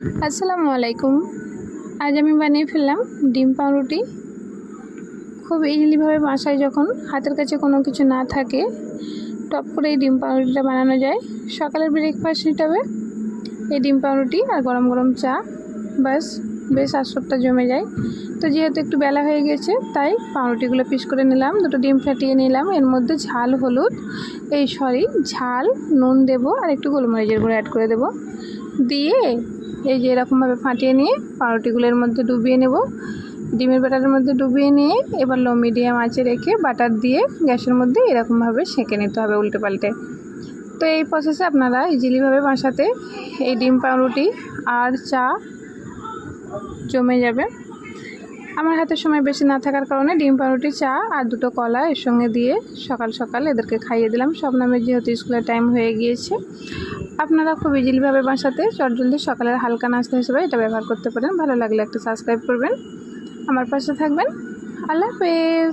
আসসালামু আলাইকুম। আজ আমি বানিয়ে ফেললাম ডিম পাউরুটি। খুব ইজিলিভাবে বাসায় যখন হাতের কাছে কোনো কিছু না থাকে, টপ করে এই ডিম পাউরুটিটা বানানো যায়। সকালের ব্রেকফাস্ট হিসাবে এই ডিম পাউরুটি আর গরম গরম চা, বাস বেশ আসরটা জমে যায়। তো যেহেতু একটু বেলা হয়ে গেছে, তাই পাউরুটিগুলো পিস করে নিলাম, দুটো ডিম ফাটিয়ে নিলাম। এর মধ্যে ঝাল নুন দেবো আর একটু গোলমরিচের গুঁড়ো অ্যাড করে দেবো। দিয়ে এই যে এরকমভাবে ফাটিয়ে নিয়ে পাউরুটিগুলোর মধ্যে ডুবিয়ে নেব। ডিমের ব্যাটারের মধ্যে ডুবিয়ে নিয়ে এবার লো মিডিয়াম আঁচে রেখে বাটার দিয়ে গ্যাসের মধ্যে এরকমভাবে সেঁকে নিতে হবে উল্টে পাল্টে। তো এই প্রসেসে আপনারা ইজিলিভাবে বাসাতে এই ডিম পাউরুটি আর চা জমে যাবে। আমার হাতে সময় বেশি না থাকার কারণে ডিম পাউরুটি, চা আর দুটো কলা এর সঙ্গে দিয়ে সকাল সকাল এদেরকে খাইয়ে দিলাম। সব নামে যেহেতু স্কুলের টাইম হয়ে গিয়েছে, আপনারা খুব ইজিলিভাবে বাসাতে চটজলদি সকালের হালকা নাস্তা হিসেবে এটা ব্যবহার করতে পারেন। ভালো লাগলে একটা সাবস্ক্রাইব করবেন, আমার পাশে থাকবেন। আল্লাহ হাফেজ।